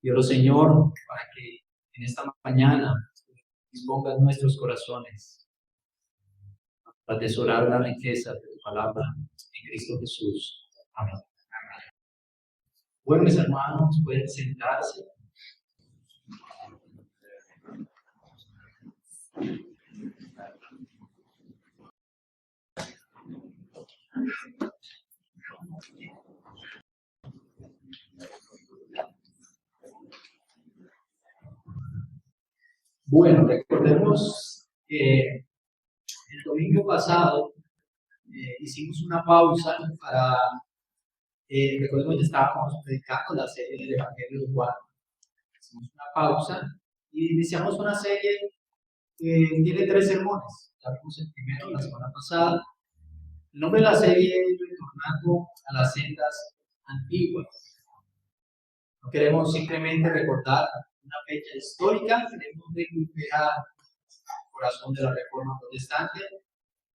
Y oro, Señor, para que en esta mañana dispongas nuestros corazones para atesorar la riqueza de tu palabra en Cristo Jesús. Amén. Bueno, mis hermanos, pueden sentarse. Bueno, recordemos que el domingo pasado hicimos una pausa para, recordemos que estábamos predicando la serie del Evangelio de Juan. Hicimos una pausa y iniciamos una serie que tiene 3 sermones. Ya vimos el primero la semana pasada. El nombre de la serie es Retornando a las sendas antiguas. No queremos simplemente recordar una fecha histórica, queremos recuperar el corazón de la Reforma Protestante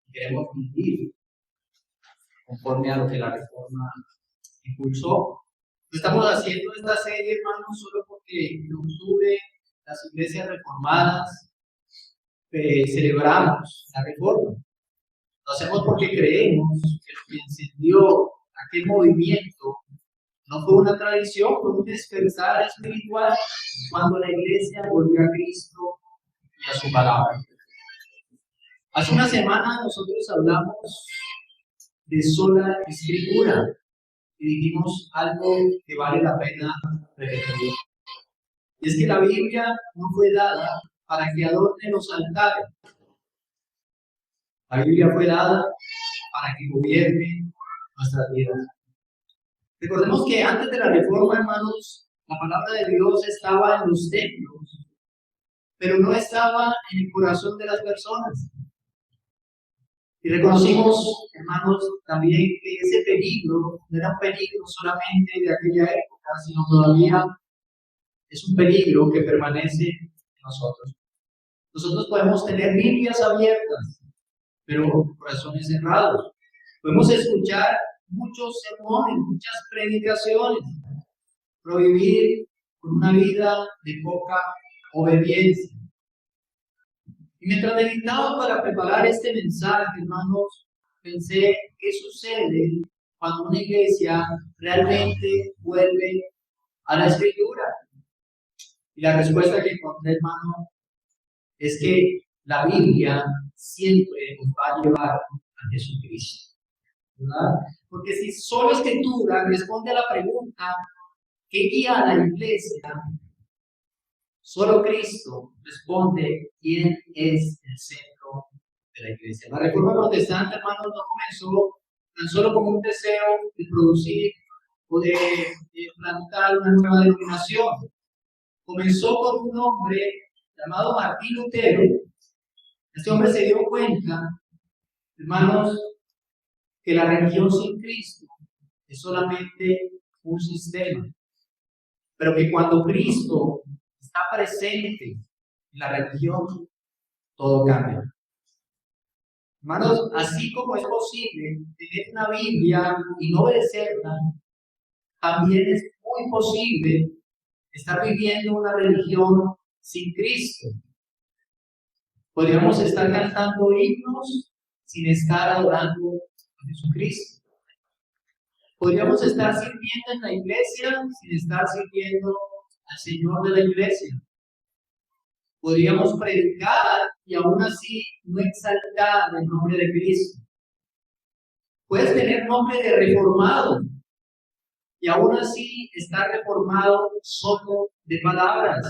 y queremos vivir conforme a lo que la Reforma impulsó. Estamos haciendo esta serie, hermanos, solo porque en octubre las iglesias reformadas celebramos la Reforma. Lo hacemos porque creemos que lo que encendió aquel movimiento no fue una tradición, fue un despertar espiritual cuando la iglesia volvió a Cristo y a su palabra. Hace una semana nosotros hablamos de sola escritura y dijimos algo que vale la pena repetir. Y es que la Biblia no fue dada para que adorne los altares. La Biblia fue dada para que gobierne nuestras vidas. Recordemos que antes de la Reforma, hermanos, la palabra de Dios estaba en los templos, pero no estaba en el corazón de las personas. Y reconocimos, hermanos, también que ese peligro no era un peligro solamente de aquella época, sino todavía es un peligro que permanece en nosotros. Nosotros podemos tener Biblias abiertas, pero con corazones cerrados. Podemos escuchar muchos sermones, muchas predicaciones, prohibir con una vida de poca obediencia. Y mientras meditaba para preparar este mensaje, hermanos, pensé, ¿qué sucede cuando una iglesia realmente vuelve a la Escritura? Y la respuesta que encontré, hermano, es que la Biblia siempre nos va a llevar a Jesucristo, ¿verdad? Porque si solo Escritura responde a la pregunta, ¿qué guía a la iglesia? Solo Cristo responde quién es el centro de la iglesia. La Reforma Protestante, hermanos, no comenzó tan solo como un deseo de producir o de plantar una nueva denominación. Comenzó con un hombre llamado Martín Lutero. Este hombre se dio cuenta, hermanos, que la religión sin Cristo es solamente un sistema, pero que cuando Cristo está presente en la religión, todo cambia. Hermanos, así como es posible tener una Biblia y no obedecerla, también es muy posible estar viviendo una religión sin Cristo. Podríamos estar cantando himnos sin estar adorando a Jesucristo. Podríamos estar sirviendo en la iglesia sin estar sirviendo al Señor de la iglesia. Podríamos predicar y aún así no exaltar el nombre de Cristo. Puedes tener nombre de reformado y aún así estar reformado solo de palabras,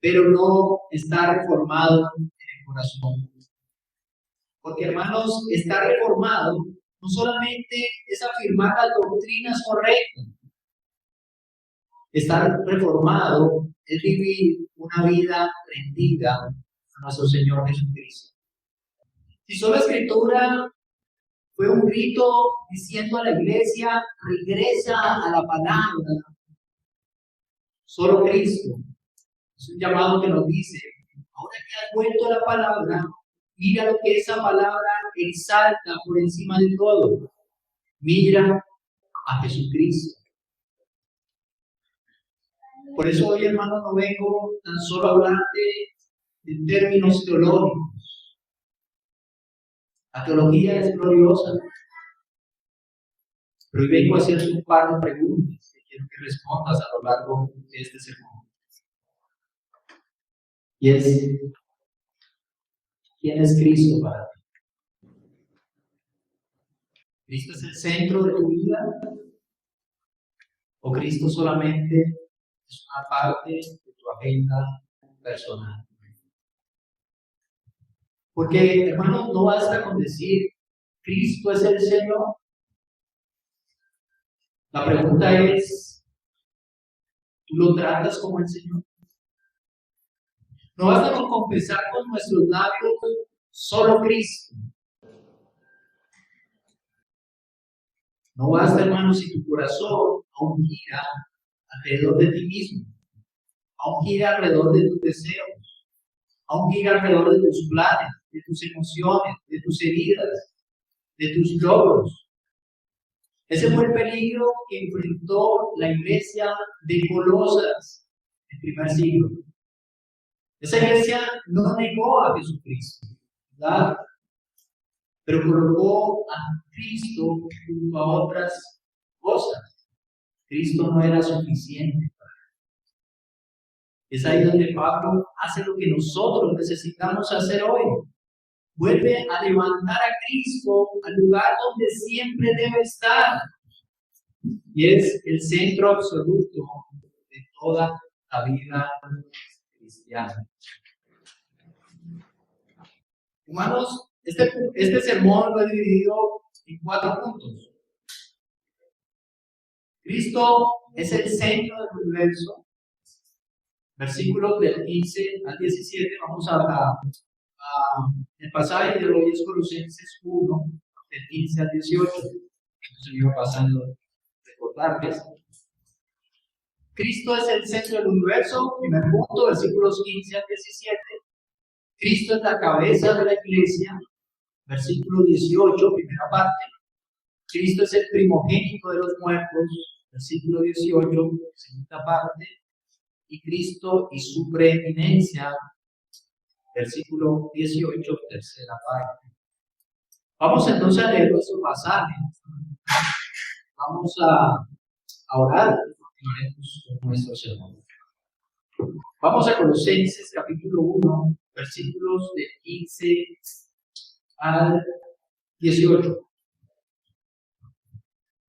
pero no estar reformado en el corazón. Porque, hermanos, estar reformado no solamente es afirmar las doctrinas correctas. Estar reformado es vivir una vida rendida a nuestro Señor Jesucristo. Si solo Escritura fue un grito diciendo a la iglesia, regresa a la palabra, solo Cristo es un llamado que nos dice, ahora que has vuelto a la palabra, mira lo que esa palabra exalta por encima de todo. Mira a Jesucristo. Por eso hoy, hermano, no vengo tan solo a hablarte en términos teológicos. La teología es gloriosa, pero hoy vengo a hacerte un par de preguntas que quiero que respondas a lo largo de este sermón. Y es, ¿quién es Cristo para ti? ¿Cristo es el centro de tu vida? ¿O Cristo solamente es una parte de tu agenda personal? Porque, hermano, no basta con decir Cristo es el Señor. La pregunta es, ¿tú lo tratas como el Señor? No basta con confesar con nuestros labios solo Cristo. No basta, hermano, si tu corazón aún gira alrededor de ti mismo, aún gira alrededor de tus deseos, aún gira alrededor de tus planes, de tus emociones, de tus heridas, de tus logros. Ese fue el peligro que enfrentó la iglesia de Colosas en el primer siglo. Esa iglesia no negó a Jesucristo, ¿verdad? Pero colocó a Cristo junto a otras cosas. Cristo no era suficiente. Es ahí donde Pablo hace lo que nosotros necesitamos hacer hoy. Vuelve a levantar a Cristo al lugar donde siempre debe estar. Y es el centro absoluto de toda la vida cristiana. Hermanos, este sermón lo he dividido en 4 puntos. Cristo es el centro del universo. Versículos del 15 al 17. Vamos a el pasaje de hoy es Colosenses 1, del 15 al 18. Entonces iba pasando recordarles. Cristo es el centro del universo, primer punto, versículos 15 al 17. Cristo es la cabeza de la iglesia, versículo 18, primera parte. Cristo es el primogénito de los muertos, versículo 18, segunda parte. Y Cristo y su preeminencia, versículo 18, tercera parte. Vamos entonces a leer nuestro pasaje. Vamos a orar y continuaremos con nuestro sermón. Vamos a Colosenses capítulo 1, versículos de 15 al 18.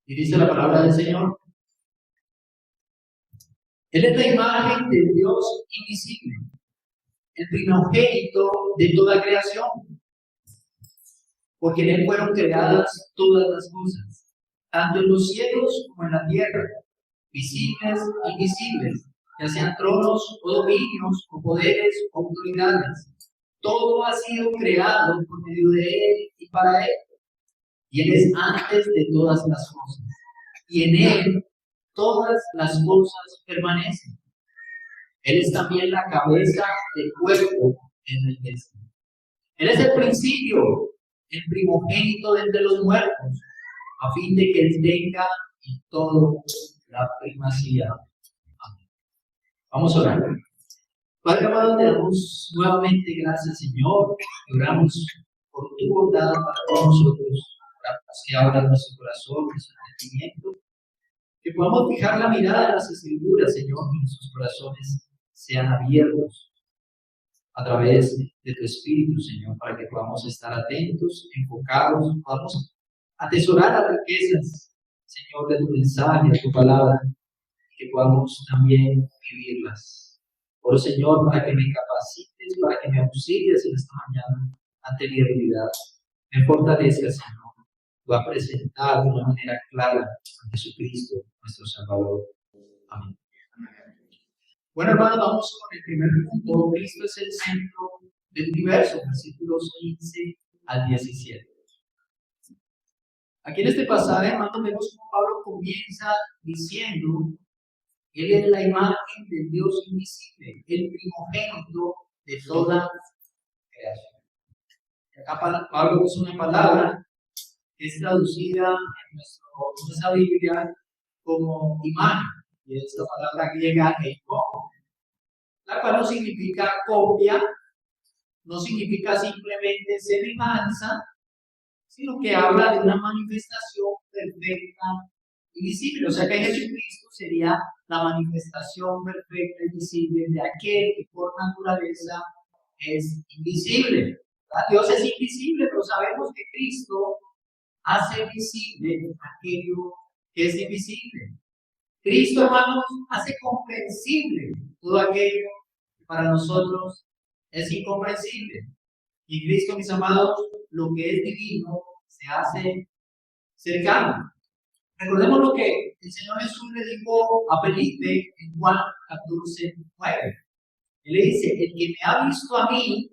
Y dice la palabra del Señor. Él es la imagen del Dios invisible, el primogénito de toda creación, porque en Él fueron creadas todas las cosas, tanto en los cielos como en la tierra, visibles e invisibles, ya sean tronos o dominios o poderes o autoridades. Todo ha sido creado por medio de Él y para Él. Y Él es antes de todas las cosas. Y en Él todas las cosas permanecen. Él es también la cabeza del cuerpo en la iglesia. Él es el principio, el primogénito de entre los muertos, a fin de que Él tenga en todo la primacía. Amén. Vamos a orar. Padre amado, te damos nuevamente gracias, Señor. Oramos por tu bondad para todos nosotros. Oramos que abra nuestro corazón, nuestro entendimiento. Que podamos fijar la mirada en las Escrituras, Señor, que nuestros corazones sean abiertos a través de tu Espíritu, Señor, para que podamos estar atentos, enfocados, podamos atesorar las riquezas, Señor, de tu mensaje, de tu palabra, y que podamos también vivirlas. Oro, Señor, para que me capacites, para que me auxilies en esta mañana ante mi debilidad. Me fortalezcas, Señor. Voy a presentar de una manera clara a Jesucristo, nuestro Salvador. Amén. Bueno, hermanos, vamos con el primer punto. Cristo es el centro del universo, versículos 15 al 17. Aquí en este pasaje, hermanos, vemos cómo Pablo comienza diciendo: Él es la imagen del Dios invisible, el primogénito de toda creación. Acá Pablo usa una palabra que es traducida en nuestra Biblia como imagen. y esta palabra griega eikon, la cual no significa copia, no significa simplemente semejanza, sino que habla de una manifestación perfecta y visible. O sea que Jesucristo sería la manifestación perfecta y visible de aquel que por naturaleza es invisible. Dios es invisible, pero sabemos que Cristo hace visible aquello que es invisible. Cristo, hermanos, hace comprensible todo aquello que para nosotros es incomprensible. Y Cristo, mis amados, lo que es divino se hace cercano. Recordemos lo que el Señor Jesús le dijo a Felipe en Juan 14:9. Él le dice: el que me ha visto a mí,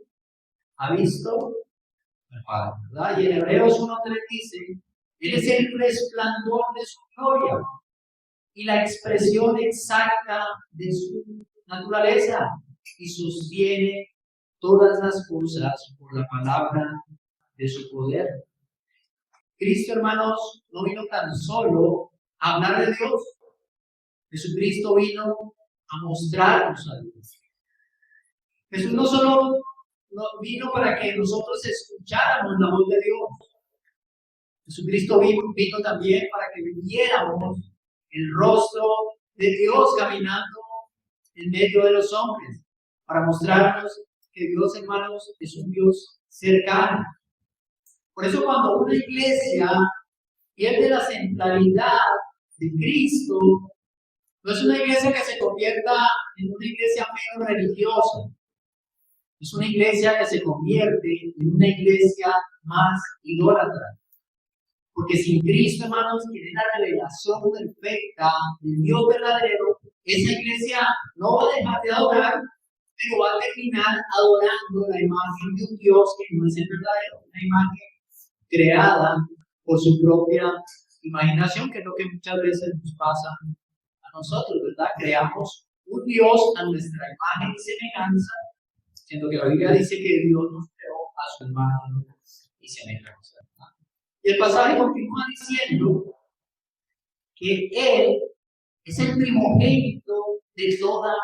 ha visto al Padre. ¿Verdad? Y en Hebreos 1:3 dice: Él es el resplandor de su gloria y la expresión exacta de su naturaleza, y sostiene todas las cosas por la palabra de su poder. Cristo, hermanos, no vino tan solo a hablar de Dios. Jesucristo vino a mostrarnos a Dios. Jesús no solo vino para que nosotros escucháramos la voz de Dios. Jesucristo vino también para que viéramos el rostro de Dios caminando en medio de los hombres, para mostrarnos que Dios, hermanos, es un Dios cercano. Por eso cuando una iglesia pierde la centralidad de Cristo, no es una iglesia que se convierta en una iglesia menos religiosa. Es una iglesia que se convierte en una iglesia más idólatra. Porque sin Cristo, hermanos, que es la revelación perfecta del Dios verdadero, esa iglesia no va a dejar de adorar, pero va a terminar adorando la imagen de un Dios que no es el verdadero, una imagen creada por su propia imaginación, que es lo que muchas veces nos pasa a nosotros, ¿verdad? Creamos un Dios a nuestra imagen y semejanza, siendo que la Biblia dice que Dios nos creó a su imagen y semejanza. Y el pasaje continúa diciendo que Él es el primogénito de toda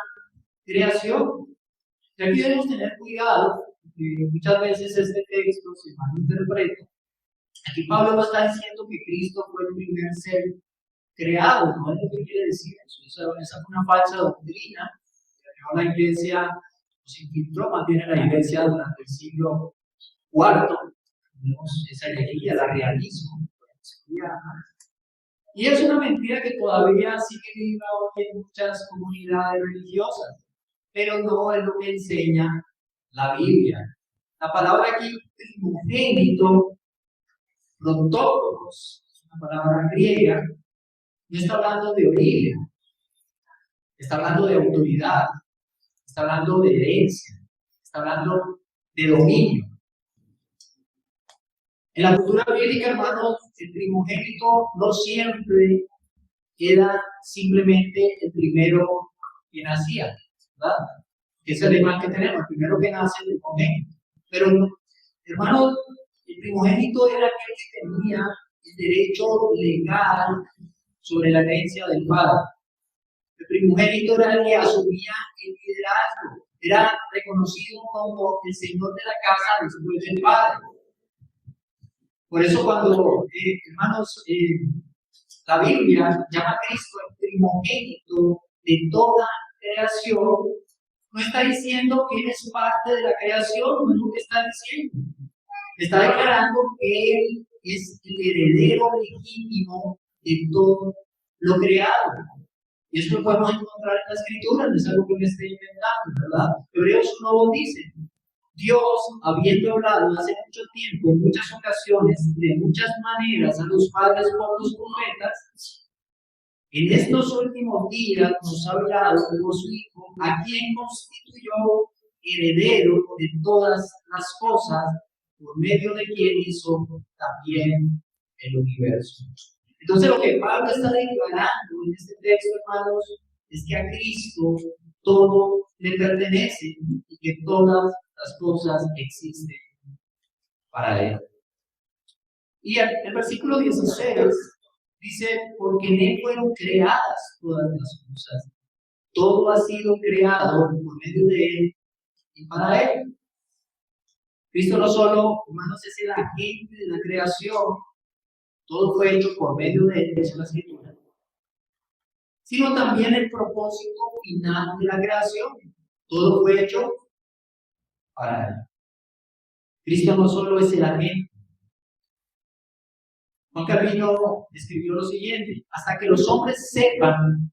creación. Y aquí debemos tener cuidado, porque muchas veces este texto se malinterpreta. Aquí Pablo no está diciendo que Cristo fue el primer ser creado, no es lo que quiere decir eso. Esa es una falsa doctrina que la iglesia se infiltró más bien en la iglesia durante el siglo IV. Esa herería, el realismo. Y es una mentira que todavía sigue viva hoy en muchas comunidades religiosas, pero no es lo que enseña la Biblia. La palabra aquí, primogénito, prototokos, es una palabra griega, no está hablando de origen, está hablando de autoridad, está hablando de herencia, está hablando de dominio. En la cultura bíblica, hermanos, el primogénito no siempre era simplemente el primero que nacía, ¿verdad? Esa es la imagen que tenemos, el primero que nace es el primogénito. Pero, hermanos, el primogénito era aquel que tenía el derecho legal sobre la herencia del padre. El primogénito era el que asumía el liderazgo, era reconocido como el señor de la casa después del padre. Por eso cuando, hermanos, la Biblia llama a Cristo el primogénito de toda creación, no está diciendo que Él es parte de la creación, no es lo que está diciendo. Está declarando que Él es el heredero legítimo de todo lo creado. Y eso lo podemos encontrar en la Escritura, no es algo que me esté inventando, ¿verdad? Hebreos 1 dice: Dios, habiendo hablado hace mucho tiempo, en muchas ocasiones, de muchas maneras a los padres por los profetas, en estos últimos días nos ha hablado por su Hijo, a quien constituyó heredero de todas las cosas, por medio de quien hizo también el universo. Entonces lo que Pablo está declarando en este texto, hermanos, es que a Cristo todo le pertenece y que todas las cosas existen para Él. Y el versículo 16 Dice, porque en Él fueron creadas todas las cosas. Todo ha sido creado por medio de Él y para Él. Cristo no solo, hermanos, es el agente de la creación, todo fue hecho por medio de Él, dice la Escritura, sino también el propósito final de la creación. Todo fue hecho para Él. Cristo no solo es el agente. Juan Calvino escribió lo siguiente: hasta que los hombres sepan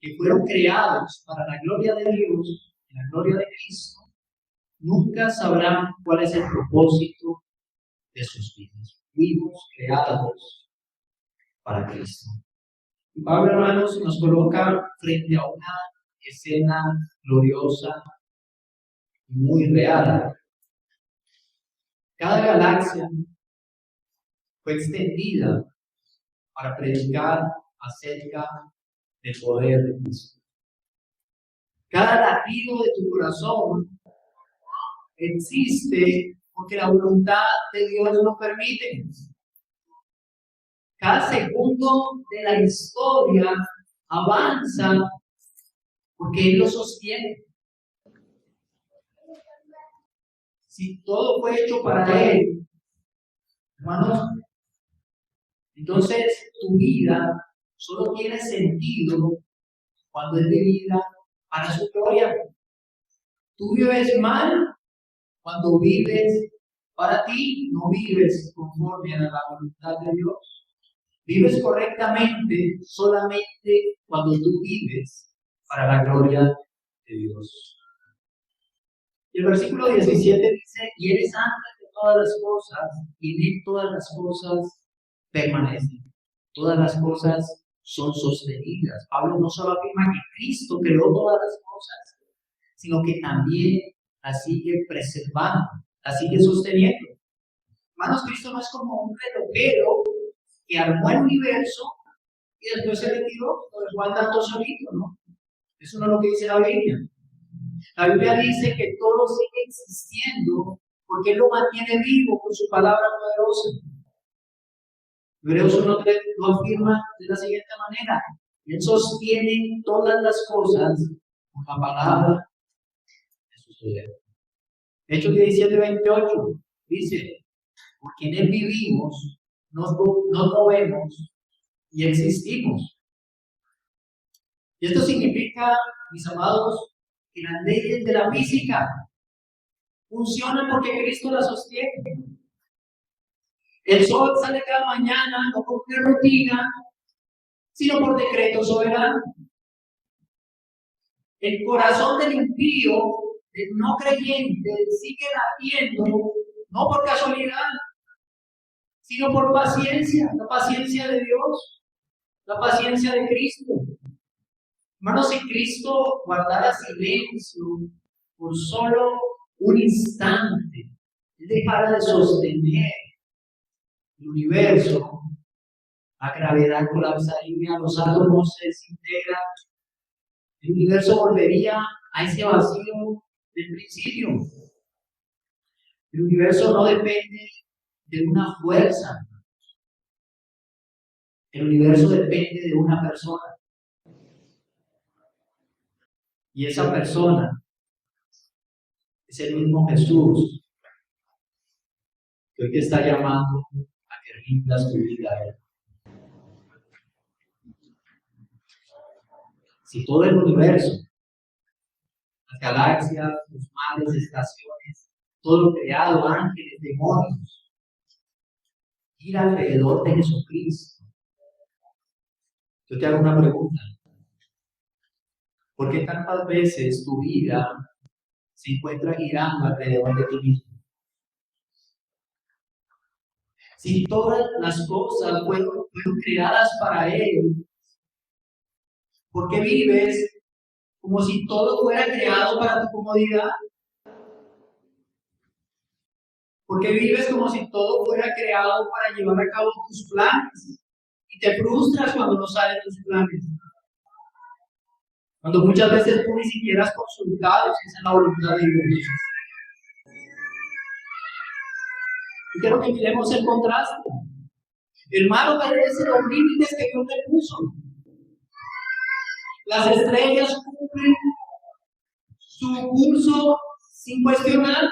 que fueron creados para la gloria de Dios y la gloria de Cristo, nunca sabrán cuál es el propósito de sus vidas. Fuimos creados para Cristo. Y Pablo, hermanos, nos coloca frente a una escena gloriosa y muy real. Cada galaxia fue extendida para predicar acerca del poder de Cristo. Cada latido de tu corazón existe porque la voluntad de Dios lo permite. Cada segundo de la historia avanza porque Él lo sostiene. Si todo fue hecho para Él, hermanos, entonces tu vida solo tiene sentido cuando es vivida para su gloria. Tú vives mal cuando vives para ti, no vives conforme a la voluntad de Dios. Vives correctamente solamente cuando tú vives para la gloria de Dios. Y el versículo 17 dice, y eres antes de todas las cosas, y en él todas las cosas permanecen. Todas las cosas son sostenidas. Pablo no solo afirma que Cristo creó todas las cosas, sino que también las sigue preservando, las sigue sosteniendo. Hermanos, Cristo no es como un relojero que armó el universo y después se retiró, lo dejó andando solito, ¿no? Eso no es lo que dice la Biblia. La Biblia dice que todo sigue existiendo porque Él lo mantiene vivo con su palabra poderosa. Hebreos 1:3 lo afirma de la siguiente manera: Él sostiene todas las cosas con la palabra de su poder. Hechos 17:28 dice, porque en Él vivimos, nos movemos y existimos. Y esto significa, mis amados, que las leyes de la física funcionan porque Cristo las sostiene. El sol sale cada mañana, no por una rutina, sino por decreto soberano. El corazón del impío, del no creyente, sigue latiendo, no por casualidad, sino por paciencia, la paciencia de Dios, la paciencia de Cristo. Hermanos, si Cristo guardara silencio por solo un instante, Él dejara de sostener el universo, la gravedad colapsaría, los átomos se desintegran, el universo volvería a ese vacío del principio. El universo no depende de una fuerza, el universo depende de una persona. Y esa persona es el mismo Jesús que hoy te está llamando a que rindas tu vida a Él. Si todo el universo, las galaxias, los mares, estaciones, todo lo creado, ángeles, demonios, gira alrededor de Jesucristo, yo te hago una pregunta: ¿por qué tantas veces tu vida se encuentra girando alrededor de ti mismo? Si todas las cosas fueron creadas para Él, ¿por qué vives como si todo fuera creado para tu comodidad? ¿Por qué vives como si todo fuera creado para llevar a cabo tus planes? Y te frustras cuando no salen tus planes. Cuando muchas veces tú ni siquiera has consultado si esa es la voluntad de Dios. Y quiero que miremos el contraste. El mar obedece los límites que Dios le puso. Las estrellas cumplen su curso sin cuestionar.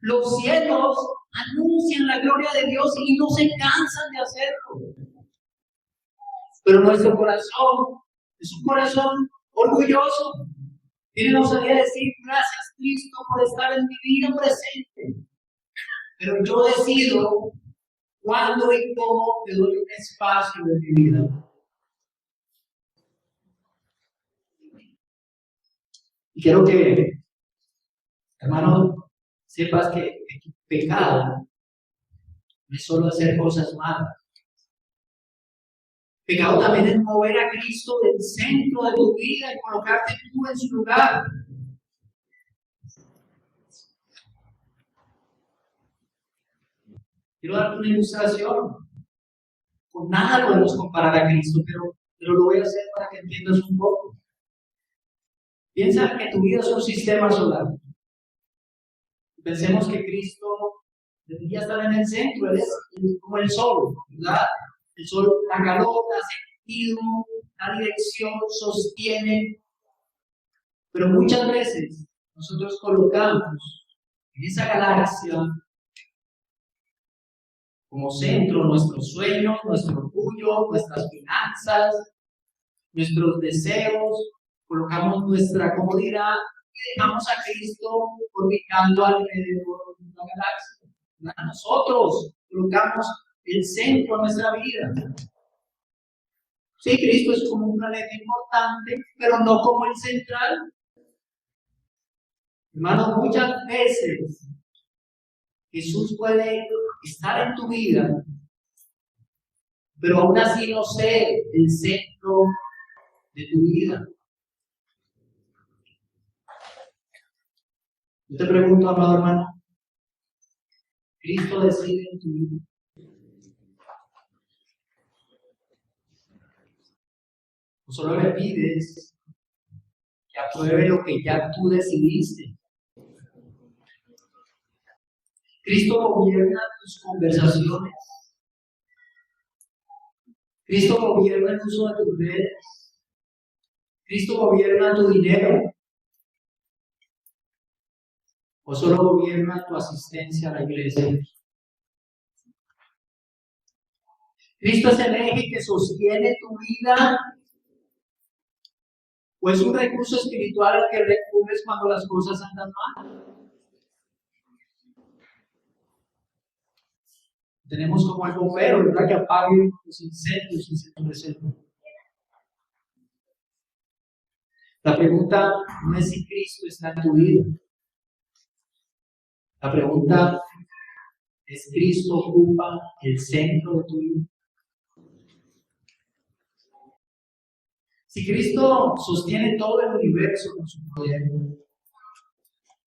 Los cielos anuncian la gloria de Dios y no se cansan de hacerlo. Pero nuestro corazón es un corazón orgulloso. Tiene la osadía de decir: gracias, Cristo, por estar en mi vida presente. Pero yo decido cuándo y cómo te doy un espacio de mi vida. Y quiero que, hermano, sepas que pecado no es solo hacer cosas malas. Pecado también es mover a Cristo del centro de tu vida y colocarte tú en su lugar. Quiero darte una ilustración. Con nada podemos comparar a Cristo, pero lo voy a hacer para que entiendas un poco. Piensa que tu vida es un sistema solar. Pensemos que Cristo debería estar en el centro, Él es como el sol, ¿verdad? El sol da calor, da sentido, da dirección, sostiene. Pero muchas veces nosotros colocamos en esa galaxia como centro nuestros sueños, nuestro orgullo, nuestras finanzas, nuestros deseos, colocamos nuestra comodidad y dejamos a Cristo orbitando alrededor de la galaxia. Nosotros colocamos el centro de nuestra vida. Sí, Cristo es como un planeta importante, pero no como el central. Hermanos, muchas veces Jesús puede estar en tu vida, pero aún así no ser el centro de tu vida. Yo te pregunto, amado hermano, ¿Cristo decide en tu vida? ¿O solo le pides que apruebe lo que ya tú decidiste? Cristo gobierna tus conversaciones. Cristo gobierna el uso de tus redes. Cristo gobierna tu dinero. ¿O solo gobierna tu asistencia a la iglesia? ¿Cristo es el eje que sostiene tu vida? ¿O es un recurso espiritual al que recurres cuando las cosas andan mal? Tenemos como el bombero, ¿verdad? Que apague los incendios si se presentan. La pregunta no es si Cristo está en tu vida. La pregunta es: ¿Cristo ocupa el centro de tu vida? Si Cristo sostiene todo el universo con su poder,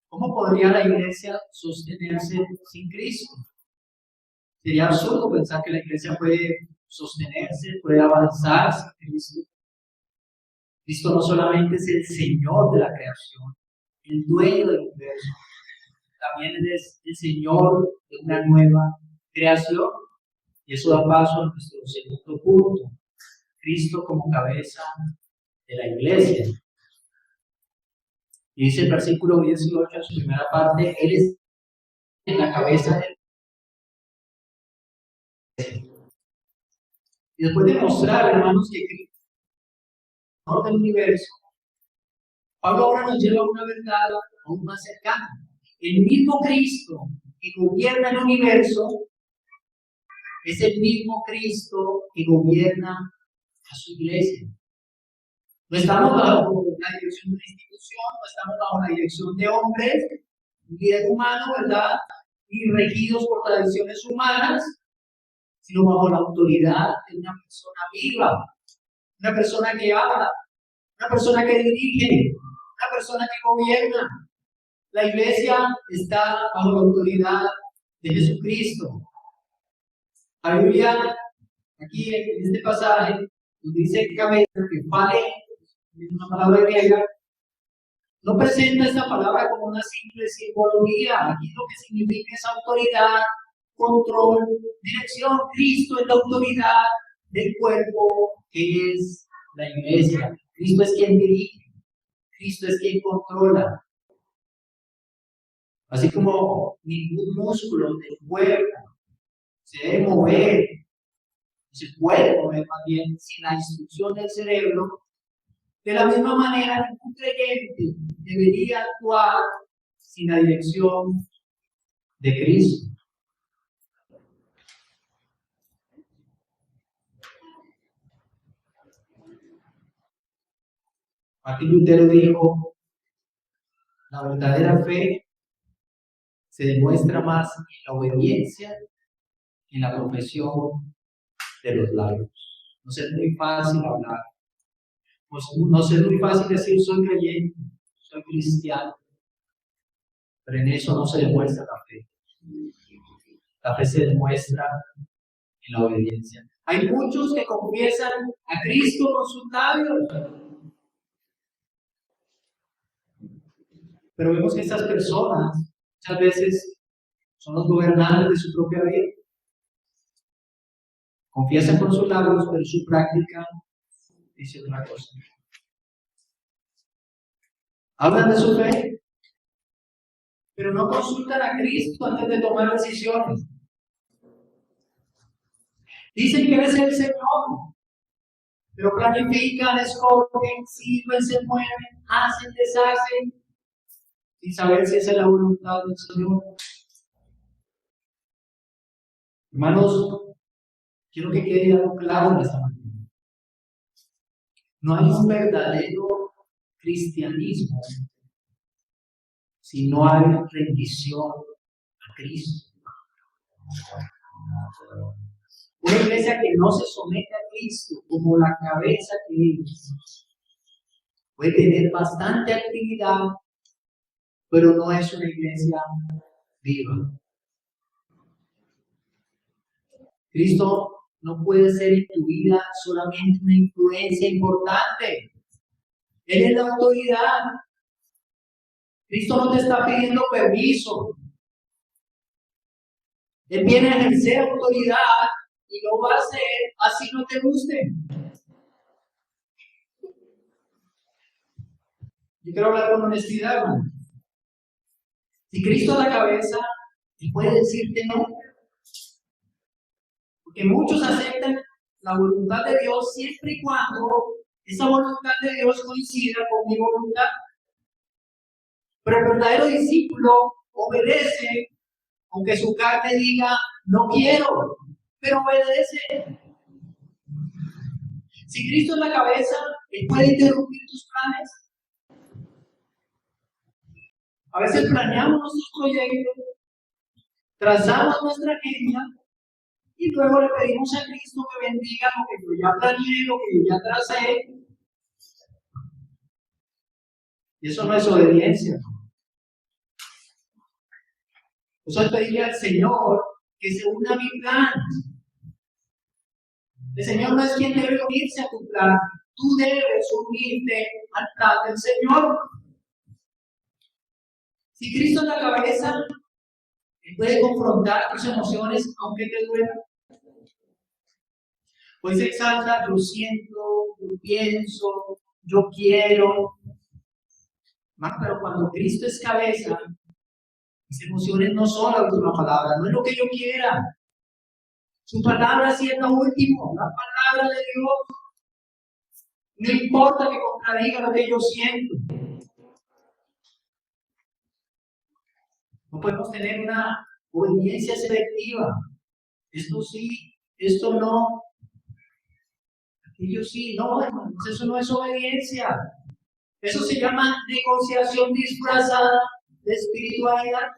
¿cómo podría la iglesia sostenerse sin Cristo? Sería absurdo pensar que la iglesia puede sostenerse, puede avanzar sin Cristo. Cristo no solamente es el Señor de la creación, el dueño del universo, también es el Señor de una nueva creación. Y eso da paso a nuestro segundo punto: Cristo como cabeza de la iglesia. Y dice el versículo 18 en su primera parte: Él es en la cabeza de la iglesia. Y después de mostrar, hermanos, que Cristo es el Señor del universo, Pablo ahora nos lleva a una verdad aún más cercana. El mismo Cristo que gobierna el universo es el mismo Cristo que gobierna a su iglesia. No estamos bajo la dirección de una institución, no estamos bajo la dirección de hombres, líderes humanos, ¿verdad? Ni regidos por tradiciones humanas, sino bajo la autoridad de una persona viva, una persona que habla, una persona que dirige, una persona que gobierna. La iglesia está bajo la autoridad de Jesucristo. La Biblia, aquí en este pasaje, nos dice que cabeza, que vale, es una palabra griega, no presenta esta palabra como una simple simbología. Aquí lo que significa es autoridad, control, dirección. Cristo es la autoridad del cuerpo que es la iglesia. Cristo es quien dirige. Cristo es quien controla. Así como ningún músculo del cuerpo se debe mover, se puede mover más bien sin la instrucción del cerebro, de la misma manera ningún creyente debería actuar sin la dirección de Cristo. Martín Lutero dijo: la verdadera fe se demuestra más en la obediencia que en la profesión de los labios. No es muy fácil hablar, no es muy fácil decir soy creyente, soy cristiano, pero en eso no se demuestra la fe. La fe se demuestra en la obediencia. Hay muchos que confiesan a Cristo con sus labios, pero vemos que estas personas muchas veces son los gobernantes de su propia vida. Confiesan con sus labios, pero su práctica dice otra cosa. Hablan de su fe, pero no consultan a Cristo antes de tomar decisiones. Dicen que Él es el Señor, pero planifican, escogen, sirven, se mueven, hacen, deshacen, sin saber si esa es la voluntad del Señor. Hermanos, quiero que quede algo claro en esta mañana. No hay un verdadero cristianismo si no hay rendición a Cristo. Una iglesia que no se somete a Cristo como la cabeza que es, puede tener bastante actividad, pero no es una iglesia viva. Cristo no puede ser en tu vida solamente una influencia importante. Él es la autoridad. Cristo no te está pidiendo permiso. Él viene a ejercer autoridad y lo va a hacer así no te guste. Yo quiero hablar con honestidad, hermano. Si Cristo es la cabeza, Él puede decirte no. Porque muchos aceptan la voluntad de Dios siempre y cuando esa voluntad de Dios coincida con mi voluntad. Pero el verdadero discípulo obedece, aunque su carne diga, no quiero, pero obedece. Si Cristo es la cabeza, Él puede interrumpir tus planes. A veces planeamos nuestros proyectos, trazamos nuestra agenda y luego le pedimos a Cristo que bendiga lo que yo ya planeé, lo que yo ya tracé. Y eso no es obediencia. Eso es pedirle al Señor que se una a mi plan. El Señor no es quien debe unirse a tu plan. Tú debes unirte al plan del Señor. Si Cristo es la cabeza, Él puede confrontar tus emociones aunque te duelan. Pues se exalta, yo siento, yo pienso, yo quiero. Pero cuando Cristo es cabeza, mis emociones no son la última palabra, no es lo que yo quiera. Su palabra sí es lo último, la palabra de Dios. No importa que contradiga lo que yo siento. No podemos tener una obediencia selectiva. Esto sí, esto no. Aquello sí, no, hermanos, eso no es obediencia. Eso se llama negociación disfrazada de espiritualidad.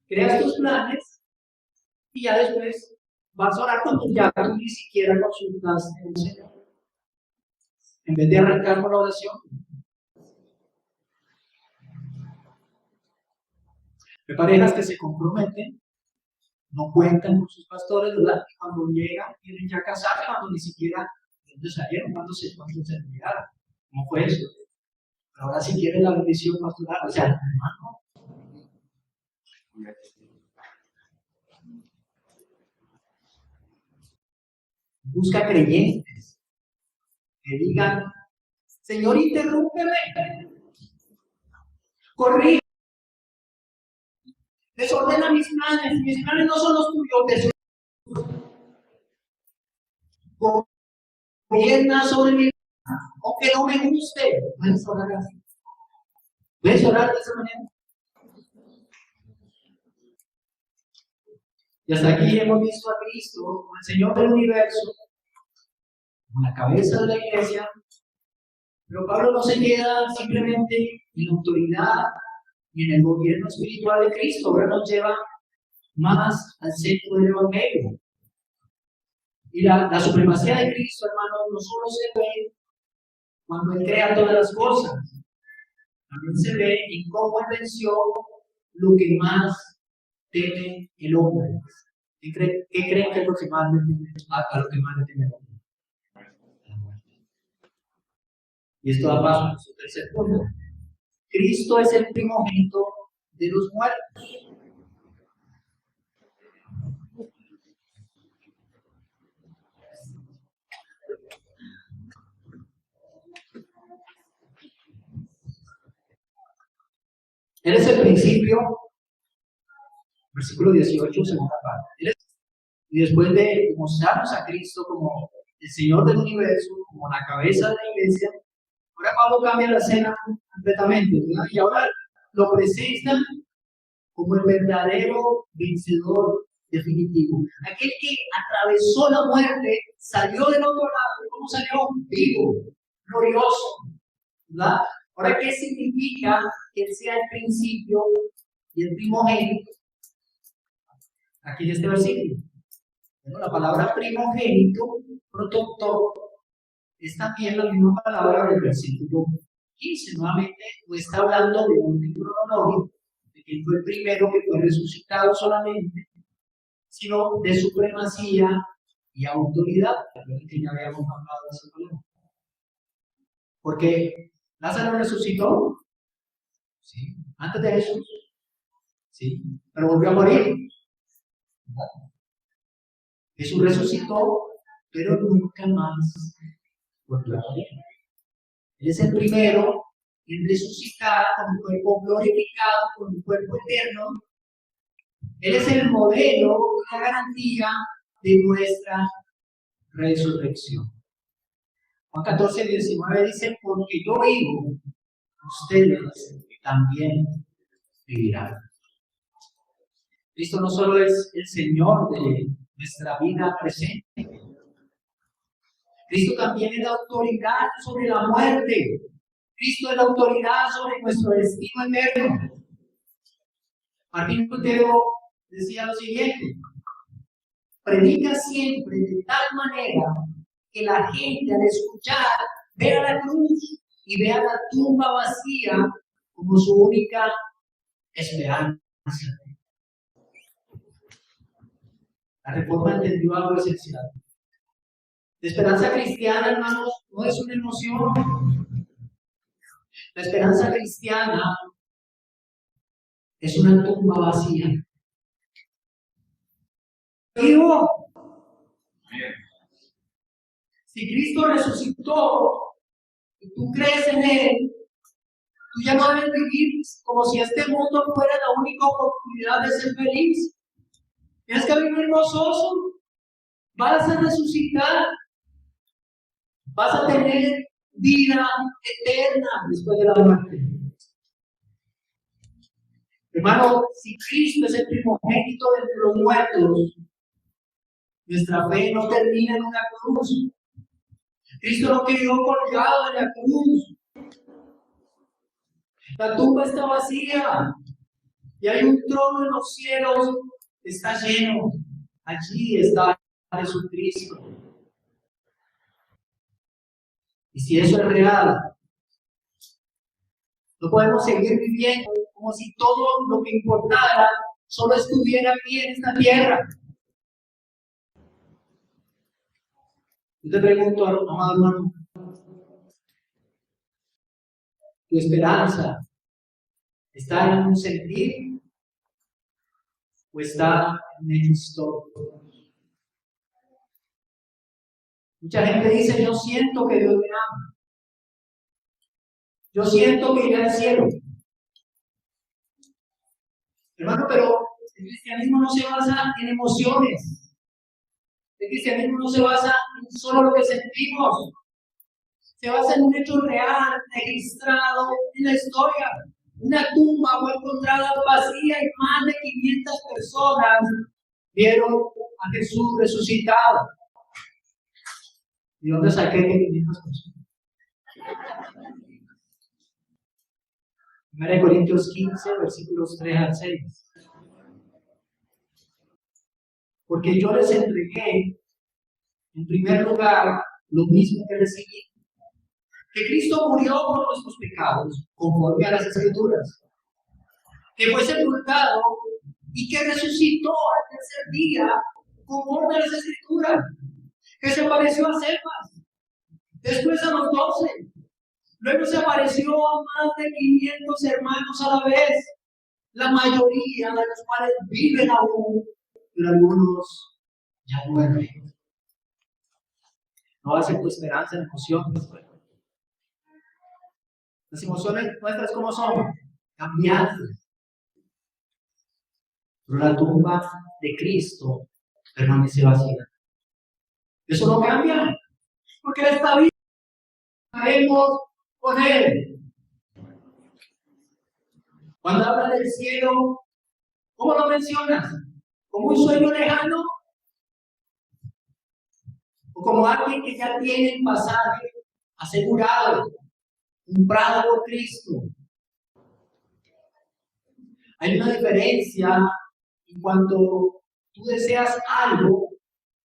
Creas tus planes y ya después vas a orar cuando ya tú ni siquiera consultaste al Señor. En vez de arrancar con la oración. Hay parejas que se comprometen, no cuentan con sus pastores, ¿verdad? Y cuando llegan, quieren ya casar, cuando ni siquiera de dónde salieron, cuándo se entregaron. ¿Cómo fue eso? Pero ahora si quieren la bendición pastoral, o sea, hermano. Busca creyentes que digan, Señor, interrúmpeme, corrige, desordena mis planes no son los tuyos, gobierna sobre mi vida, aunque no me guste. Puedes orar así, puedes orar de esa manera. Y hasta aquí hemos visto a Cristo como el Señor del universo, como la cabeza de la iglesia, pero Pablo no se queda simplemente en la autoridad y en el gobierno espiritual de Cristo, ahora nos lleva más al centro del Evangelio. Y la supremacía de Cristo, hermanos, no solo se ve cuando Él crea todas las cosas, también se ve en cómo Él venció lo que más teme el hombre. ¿Qué creen que es lo que más le teme a lo que más le teme el hombre? La muerte. Y esto da paso a nuestro tercer punto. Cristo es el primogénito de los muertos. Él es el principio, versículo 18, segunda parte. Y después de mostrarnos a Cristo como el Señor del universo, como la cabeza de la iglesia, ahora Pablo cambia la escena completamente, ¿verdad? Y ahora lo presenta como el verdadero vencedor definitivo. Aquel que atravesó la muerte, salió del otro lado. ¿Cómo salió? Vivo, glorioso, ¿verdad? Ahora, ¿qué significa que Él sea el principio y el primogénito? Aquí en este versículo. Bueno, la palabra primogénito, protoctor, es también la misma palabra del versículo 15. Nuevamente, no está hablando de un cronológico, de que Él fue el primero que fue resucitado solamente, sino de supremacía y autoridad. Recuerden que ya habíamos hablado de esa palabra. Porque Lázaro resucitó, sí, antes de Jesús, sí, pero volvió a morir. Jesús resucitó, pero nunca más volvió a morir. Él es el primero en resucitar con un cuerpo glorificado, con un cuerpo eterno. Él es el modelo y la garantía de nuestra resurrección. Juan 14, 19 dice, porque yo vivo, ustedes también vivirán. Cristo no solo es el Señor de nuestra vida presente, Cristo también es la autoridad sobre la muerte. Cristo es la autoridad sobre nuestro destino eterno. Martín Lutero decía lo siguiente: predica siempre de tal manera que la gente al escuchar vea la cruz y vea la tumba vacía como su única esperanza. La Reforma entendió algo esencial. La esperanza cristiana, hermanos, no es una emoción. La esperanza cristiana es una tumba vacía. Vivo. Si Cristo resucitó y tú crees en Él, tú ya no debes vivir como si este mundo fuera la única oportunidad de ser feliz. Tienes que vivir gozoso. Vas a resucitar. Vas a tener vida eterna después de la muerte. Hermano, si Cristo es el primogénito de los muertos, nuestra fe no termina en una cruz. Cristo no quedó colgado en la cruz. La tumba está vacía y hay un trono en los cielos que está lleno. Allí está Jesucristo. Y si eso es real, no podemos seguir viviendo como si todo lo que importara solo estuviera aquí en esta tierra. Yo te pregunto, amado hermano, ¿tu esperanza está en un sentir o está en un hecho histórico? Mucha gente dice, yo siento que Dios me ama. Yo siento que iré al cielo. Hermano, pero el cristianismo no se basa en emociones. El cristianismo no se basa en solo lo que sentimos. Se basa en un hecho real, registrado en la historia. Una tumba fue encontrada vacía y más de 500 personas vieron a Jesús resucitado. ¿De dónde saqué que 500 personas? 1 Corintios 15, versículos 3 al 6. Porque yo les entregué, en primer lugar, lo mismo que recibí. Que Cristo murió por nuestros pecados, conforme a las Escrituras. Que fue sepultado y que resucitó al tercer día, conforme a las Escrituras. Que se apareció a Cefas, después a los 12. Luego se apareció a más de 500 hermanos a la vez, la mayoría de los cuales viven aún, pero algunos ya mueren. No hace tu esperanza en emociones. Las emociones nuestras, ¿cómo son? Cambiantes. Pero la tumba de Cristo permanece vacía. Eso no cambia, porque Él está vivo. Estaremos con Él. Cuando habla del cielo, ¿cómo lo mencionas? ¿Como un sueño lejano? ¿O como alguien que ya tiene el pasaje asegurado, comprado por Cristo? Hay una diferencia en cuanto tú deseas algo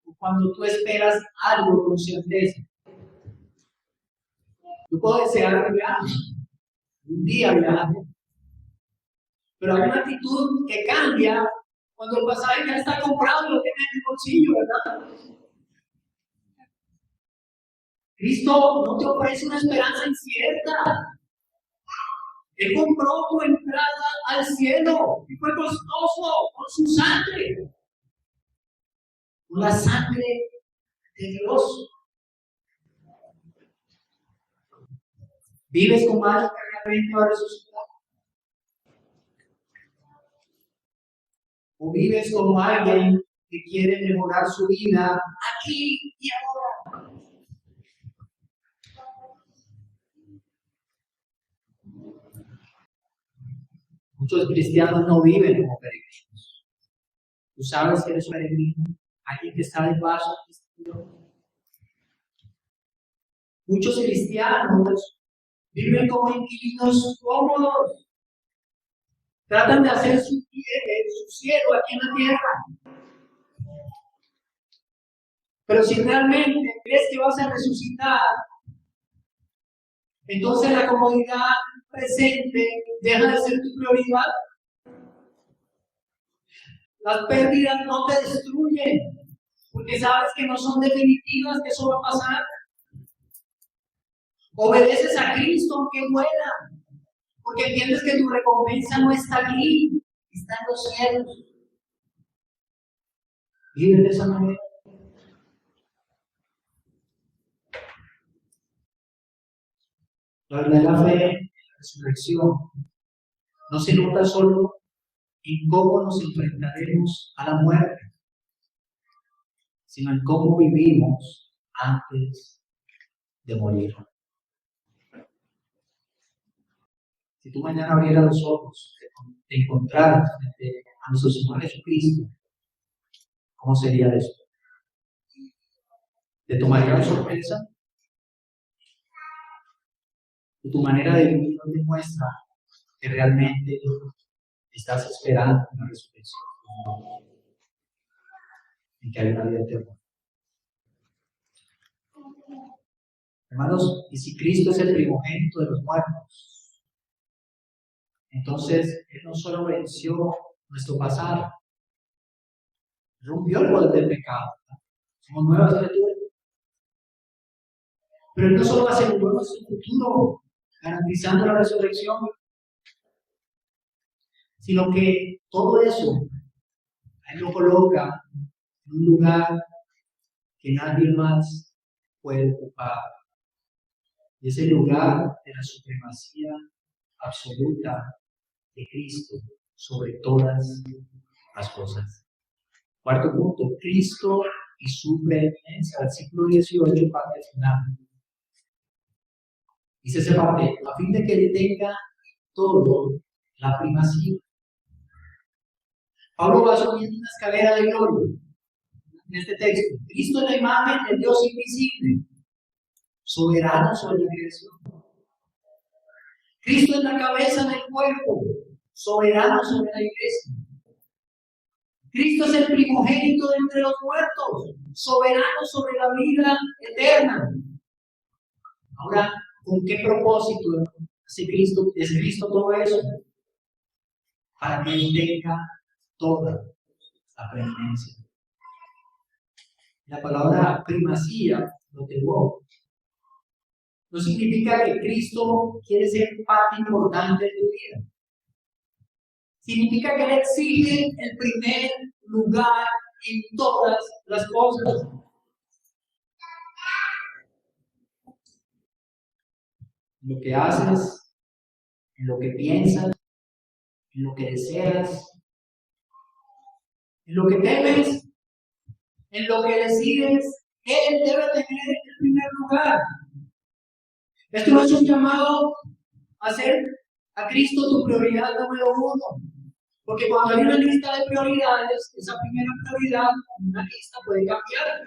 o cuando tú esperas algo con certeza. Yo puedo desear un viaje, un día viajar, pero hay una actitud que cambia cuando el pasaje ya está comprado y lo tiene en el bolsillo, ¿verdad? Cristo no te ofrece una esperanza incierta. Él compró tu entrada al cielo y fue costoso con su sangre, con la sangre de Dios. ¿Vives como alguien que realmente va a resucitar? ¿O vives como alguien que quiere mejorar su vida aquí y ahora? Muchos cristianos no viven como peregrinos. Tú sabes que eres peregrino, alguien que está de paso. Muchos cristianos viven como inquilinos cómodos. Tratan de hacer su cielo aquí en la tierra. Pero si realmente crees que vas a resucitar, entonces la comodidad presente deja de ser tu prioridad. Las pérdidas no te destruyen, porque sabes que no son definitivas, que eso va a pasar. Obedeces a Cristo aunque muera, porque entiendes que tu recompensa no está aquí, está en los cielos. Vive de esa manera. La verdadera fe en la resurrección no se nota solo en cómo nos enfrentaremos a la muerte, sino en cómo vivimos antes de morir. Si tú mañana abrieras los ojos, te encontraras frente a nuestro Señor Jesucristo, ¿cómo sería eso? ¿Te tomaría de sorpresa? ¿O tu manera de vivir no demuestra que realmente estás esperando una resurrección y que hay una vida eterna? Hermanos, y si Cristo es el primogénito de los muertos, entonces Él no solo venció nuestro pasado, rompió el poder del pecado, somos nuevas criaturas, pero Él no solo aseguró nuestro futuro, garantizando la resurrección, sino que todo eso Él lo coloca en un lugar que nadie más puede ocupar. Y es el lugar de la supremacía absoluta de Cristo sobre todas las cosas. Cuarto punto, Cristo y su preeminencia. Versículo 18, parte final. Dice esa parte, a fin de que Él tenga todo la primacía. Pablo va subiendo una escalera de gloria en este texto. Cristo es la imagen del Dios invisible, soberano sobre la creación. Cristo es la cabeza del cuerpo, soberano sobre la iglesia. Cristo es el primogénito de entre los muertos, soberano sobre la vida eterna. Ahora, ¿con qué propósito es Cristo todo eso? Para que Él tenga toda la preeminencia. La palabra primacía, lo tengo, no significa que Cristo quiere ser parte importante de tu vida. Significa que Él exige el primer lugar en todas las cosas. En lo que haces, en lo que piensas, en lo que deseas, en lo que temes, en lo que decides, Él debe tener el primer lugar. Esto no es un llamado a hacer a Cristo tu prioridad número uno. Porque cuando hay una lista de prioridades, esa primera prioridad, una lista puede cambiar.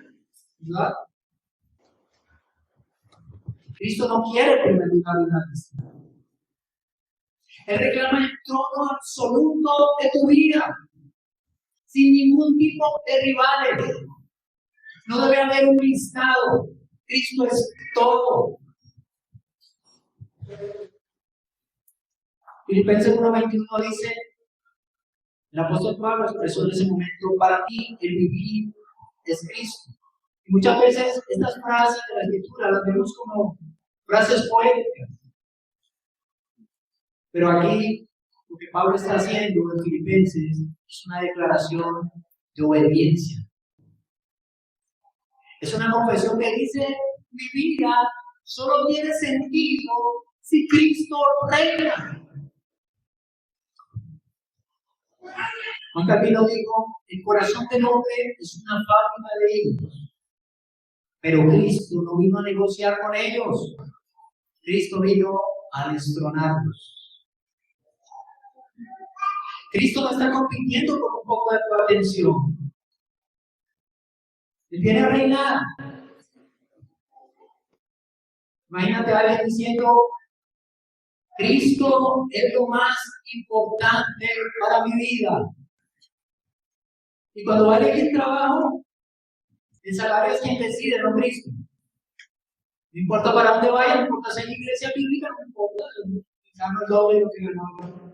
¿Verdad? Cristo no quiere el primer lugar en la lista. Él reclama el trono absoluto de tu vida, sin ningún tipo de rivales. No debe haber un listado. Cristo es todo. Filipenses 1:21 dice, el apóstol Pablo expresó en ese momento, para ti el vivir es Cristo. Y muchas veces estas frases de la Escritura las vemos como frases poéticas. Pero aquí lo que Pablo está haciendo en Filipenses es una declaración de obediencia. Es una confesión que dice, mi vida solo tiene sentido si Cristo reina. Juan Calvino dijo, el corazón del hombre es una fábrica de hijos, pero Cristo no vino a negociar con ellos. Cristo vino a destronarlos. Cristo no está compitiendo con un poco de tu atención. Él viene a reinar. Imagínate a alguien diciendo, Cristo es lo más importante para mi vida. Y cuando va a elegir trabajo, el salario es quien decide, no Cristo. No importa para dónde vaya, no importa si hay iglesia bíblica, no importa. Gano el doble de lo que ganaba.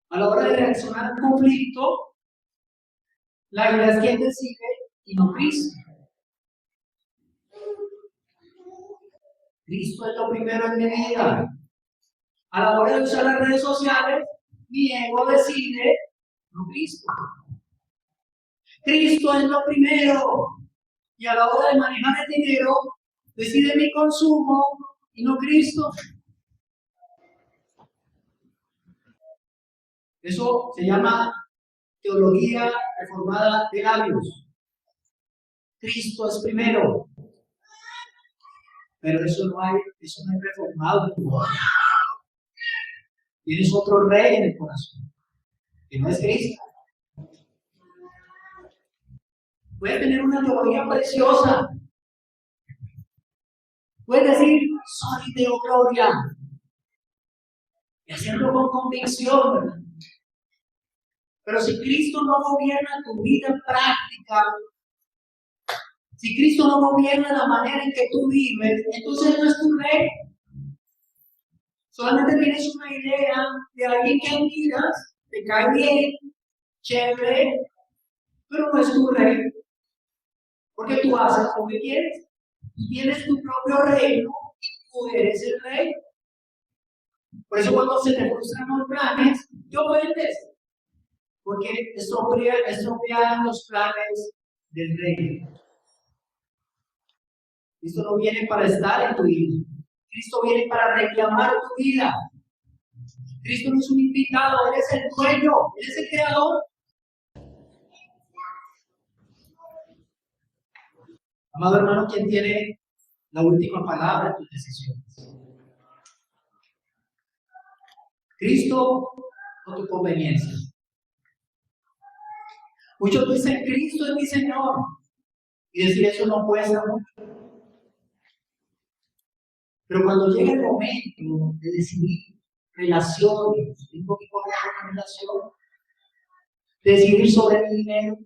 A la hora de reaccionar a un conflicto, la iglesia es quien decide y no Cristo. Cristo es lo primero en mi vida. A la hora de usar las redes sociales, mi ego decide, no Cristo. Cristo es lo primero. Y a la hora de manejar el dinero, decide mi consumo y no Cristo. Eso se llama teología reformada de labios. Cristo es primero. Pero eso no es reformado. Tienes otro rey en el corazón, que no es Cristo. Puedes tener una teología preciosa. Puedes decir, soy de gloria. Y hacerlo con convicción, ¿verdad? Pero si Cristo no gobierna tu vida práctica, si Cristo no gobierna la manera en que tú vives, entonces no es tu rey. Solamente tienes una idea de alguien que admiras, te cae bien, chévere, pero no es tu rey. Porque tú haces lo que quieres. Tú tienes tu propio reino y tú eres el rey. Por eso cuando se te frustran los planes, yo vendes. Porque estropean los planes del rey. Cristo no viene para estar en tu vida. Cristo viene para reclamar tu vida. Cristo no es un invitado, Él es el dueño, Él es el creador. Amado hermano, ¿quién tiene la última palabra en tus decisiones? ¿Cristo o tu conveniencia? Muchos dicen, Cristo es mi Señor. Y decir eso no cuesta mucho. Pero cuando llega el momento de decidir relaciones, tengo que poner una relación, decidir sobre mi dinero,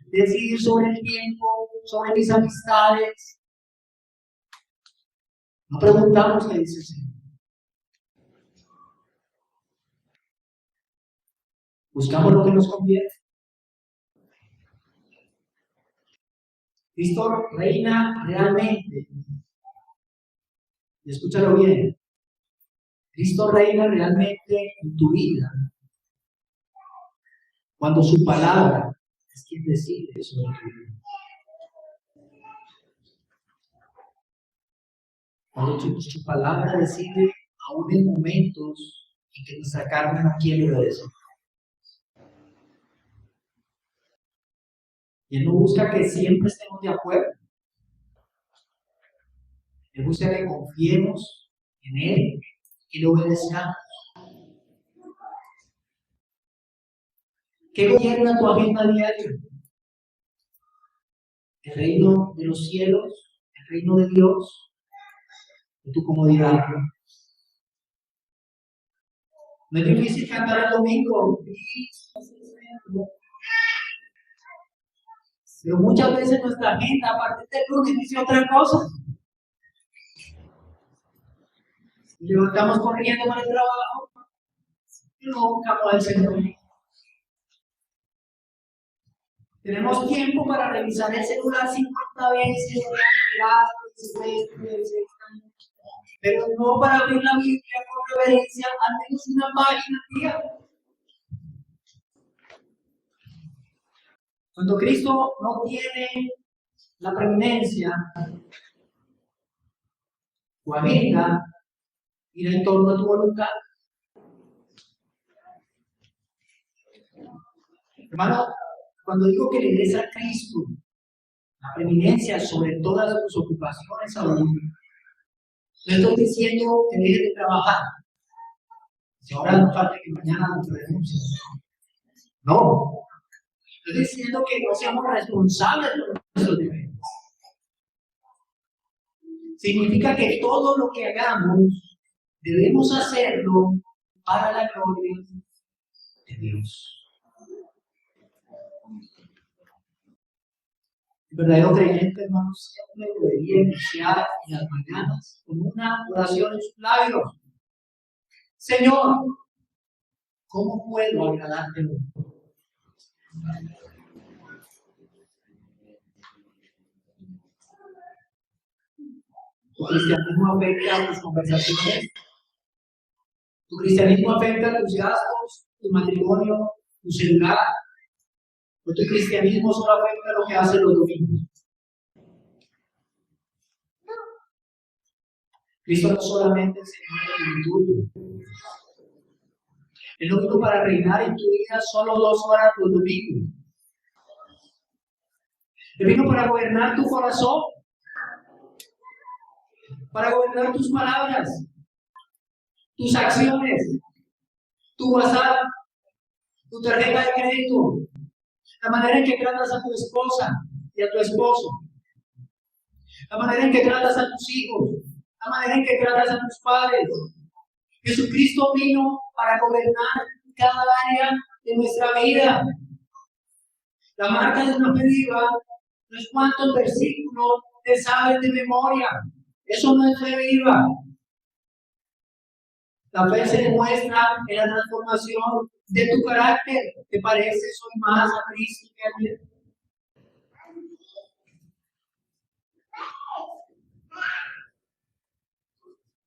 decidir sobre el tiempo, sobre mis amistades, no preguntamos qué dice el Señor. Buscamos lo que nos conviene. Cristo reina realmente. Y escúchalo bien. Cristo reina realmente en tu vida cuando su palabra es quien decide sobre tu vida. Cuando su palabra decide aún en momentos en que nuestra carne no quiere obedecer. Y Él no busca que siempre estemos de acuerdo. Él busca que confiemos en Él y le obedezcamos. ¿Qué gobierna tu agenda diaria? ¿El reino de los cielos? ¿El reino de Dios? ¿O tu comodidad? No es difícil cantar el domingo, pero muchas veces nuestra agenda, aparte del lunes, dice otra cosa. Y levantamos corriendo para el trabajo y no buscamos al Señor. Tenemos tiempo para revisar el celular 50 veces, pero no para abrir la Biblia con reverencia al menos una página al día. Cuando Cristo no tiene la preeminencia, tu agenda irá en torno a tu voluntad. Hermano, cuando digo que le des a Cristo la preeminencia sobre todas tus ocupaciones aún, no estoy diciendo que dejes de trabajar. Si ahora no falta que mañana nos renuncies. No. Estoy diciendo que no seamos responsables de nuestros deberes. Significa que todo lo que hagamos debemos hacerlo para la gloria de Dios. El verdadero creyente, hermano, siempre debería iniciar en las mañanas con una oración en sus labios. Señor, ¿cómo puedo agradarte hoy? ¿Tu cristianismo afecta a tus conversaciones? ¿Tu cristianismo afecta a tus gastos, tu matrimonio, tu celular? ¿O tu cristianismo solo afecta a lo que haces los domingos? Cristo no solamente enseñó la virtud. Él no vino para reinar en tu vida solo 2 horas los domingos. Él vino para gobernar tu corazón, para gobernar tus palabras, tus acciones, tu WhatsApp, tu tarjeta de crédito, la manera en que tratas a tu esposa y a tu esposo, la manera en que tratas a tus hijos, la manera en que tratas a tus padres. Jesucristo vino para gobernar cada área de nuestra vida. La marca de una fe viva no es cuántos versículos te sabes de memoria. Eso no es fe viva. La fe se demuestra en la transformación de tu carácter. ¿Te pareces hoy más a Cristo que ayer?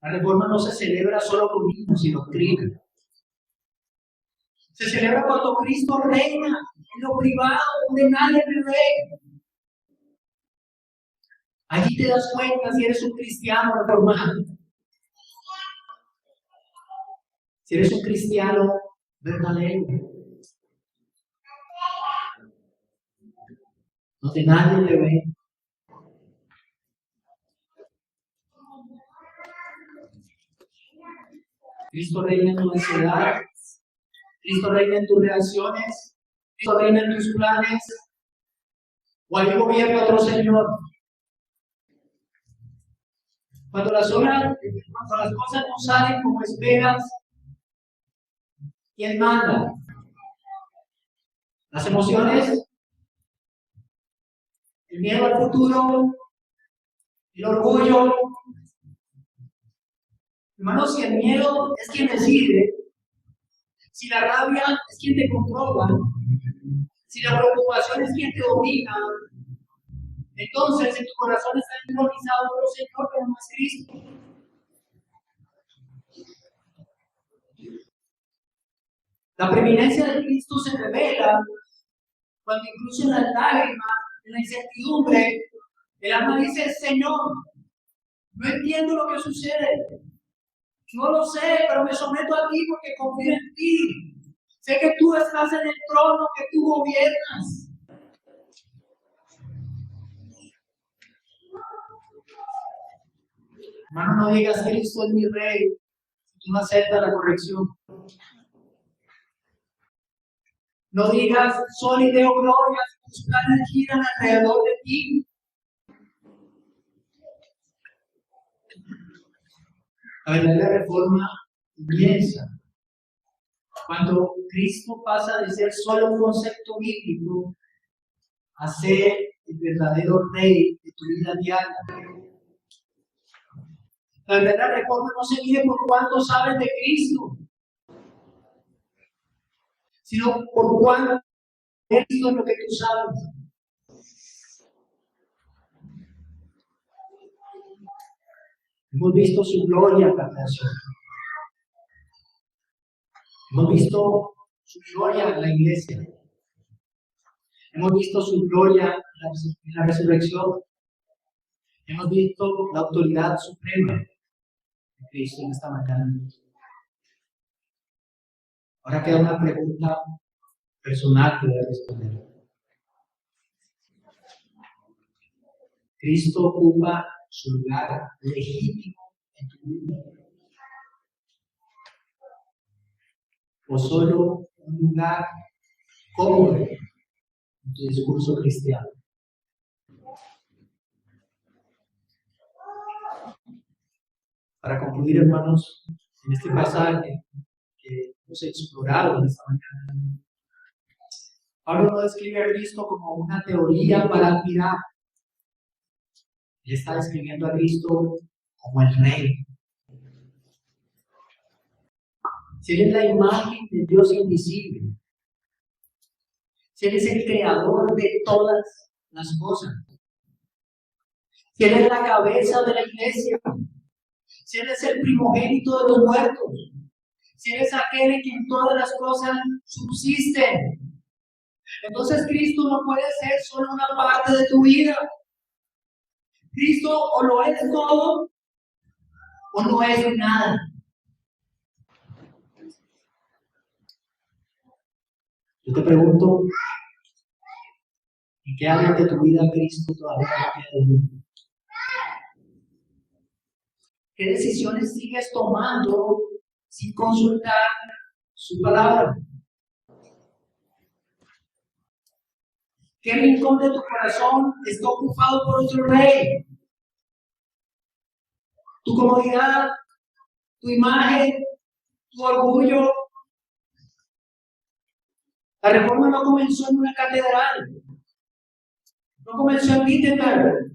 La reforma no se celebra solo con himnos, sino doctrina. Se celebra cuando Cristo reina en lo privado, donde nadie me ve. Allí te das cuenta si eres un cristiano reformado, si eres un cristiano verdadero. Donde nadie te ve. Cristo reina en tu ansiedad, Cristo reina en tus reacciones, Cristo reina en tus planes, o ahí gobierna otro Señor. Cuando las cosas no salen como esperas, ¿quién manda? Las emociones, el miedo al futuro, el orgullo. Hermanos, si el miedo es quien decide, si la rabia es quien te controla, si la preocupación es quien te domina, entonces en tu corazón está entronizado otro Señor, pero no es Cristo. La preeminencia de Cristo se revela cuando incluso en las lágrimas, en la incertidumbre, el alma dice: Señor, no entiendo lo que sucede, no lo sé, pero me someto a ti porque confío en ti. Sé que tú estás en el trono, que tú gobiernas. Hermano, no digas: Cristo es mi rey, si tú no aceptas la corrección. No digas: sol y veo gloria, si tus planes giran alrededor de ti. La verdadera reforma comienza cuando Cristo pasa de ser solo un concepto bíblico a ser el verdadero rey de tu vida diaria. La verdadera reforma no se mide por cuánto sabes de Cristo, sino por cuánto Cristo es lo que tú sabes. Hemos visto su gloria en la creación. Hemos visto su gloria en la iglesia. Hemos visto su gloria en la resurrección. Hemos visto la autoridad suprema de Cristo en esta mañana. Ahora queda una pregunta personal que debe responder. ¿Cristo ocupa su lugar legítimo en tu vida? ¿O solo un lugar cómodo en tu discurso cristiano? Para concluir, hermanos, en este pasaje que hemos explorado en esta mañana, Pablo no describe a Cristo como una teoría para admirar. Él está describiendo a Cristo como el Rey. Si Él es la imagen de Dios invisible, si Él es el creador de todas las cosas, si Él es la cabeza de la iglesia, si Él es el primogénito de los muertos, si Él es aquel en quien todas las cosas subsisten, entonces Cristo no puede ser solo una parte de tu vida. Cristo o lo es todo o no es nada. Yo te pregunto, ¿en qué área de tu vida Cristo todavía no tiene dominio? ¿Qué decisiones sigues tomando sin consultar su palabra? ¿Qué rincón de tu corazón está ocupado por otro rey? ¿Tu comodidad, tu imagen, tu orgullo? La reforma no comenzó en una catedral, no comenzó en Wittenberg,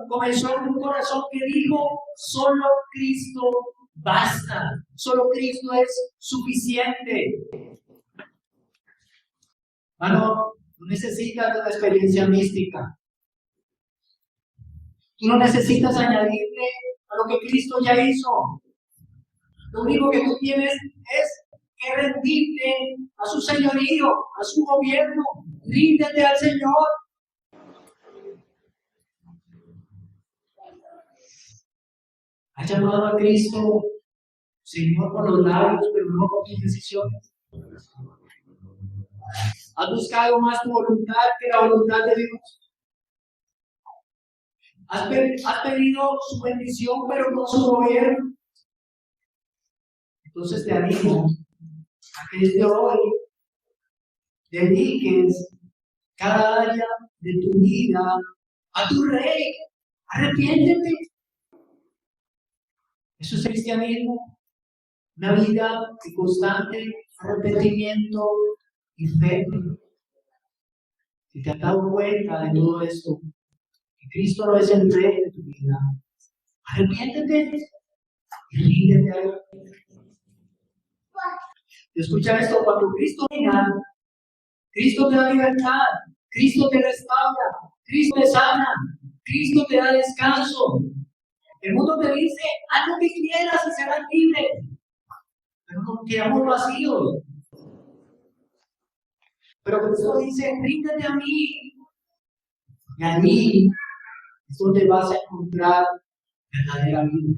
comenzó en un corazón que dijo: solo Cristo basta, solo Cristo es suficiente. Hermano, no necesitas una experiencia mística. Tú no necesitas añadirle a lo que Cristo ya hizo. Lo único que tú tienes es que rendirte a su señorío, a su gobierno. Ríndete al Señor. ¿Has llamado a Cristo Señor con los labios, pero no con tus decisiones? ¿Has buscado más tu voluntad que la voluntad de Dios? ¿Has pedido su bendición, pero no su gobierno? Entonces te animo a que desde hoy dediques cada área de tu vida a tu Rey. Arrepiéntete. Eso es cristianismo. Una vida de constante arrepentimiento y fe. Si te has dado cuenta de todo esto, que Cristo no es el Rey de tu vida, arrepiéntete y ríndete a Él. Escucha esto: cuando Cristo venga, Cristo te da libertad, Cristo te restaura, Cristo te sana, Cristo te da descanso. El mundo te dice: haz lo que quieras y serás libre. Pero nos quedamos vacíos. Pero Cristo dice: ríndete a mí. Y a mí es donde vas a encontrar verdadera vida.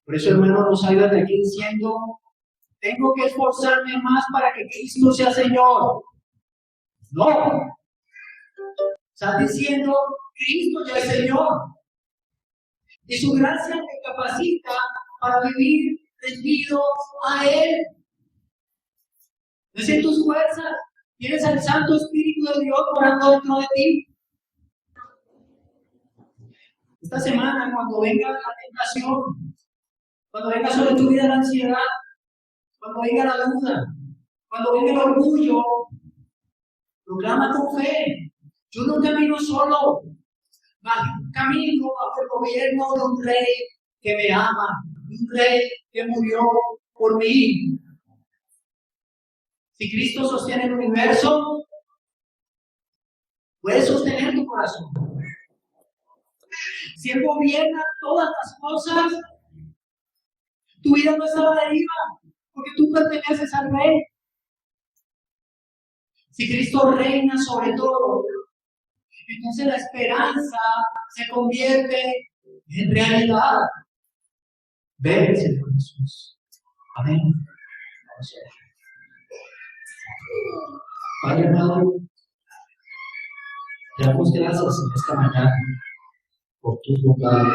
Por eso, hermano, no salgas de aquí diciendo: tengo que esforzarme más para que Cristo sea Señor. No. Estás diciendo: Cristo ya es Señor. Y su gracia te capacita para vivir rendido a Él. No es en tus fuerzas. Tienes al Santo Espíritu de Dios morando dentro de ti. Esta semana, cuando venga la tentación, cuando venga sobre tu vida la ansiedad, cuando venga la duda, cuando venga el orgullo, proclama con fe: yo no camino solo, camino bajo el gobierno de un Rey que me ama, un Rey que murió por mí. Si Cristo sostiene el universo, puede sostener tu corazón. Si Él gobierna todas las cosas, tu vida no está a la deriva, porque tú perteneces al Rey. Si Cristo reina sobre todo, entonces la esperanza se convierte en realidad. Ven, Señor Jesús. Amén. Padre amado, te damos gracias en esta mañana por tu bondad.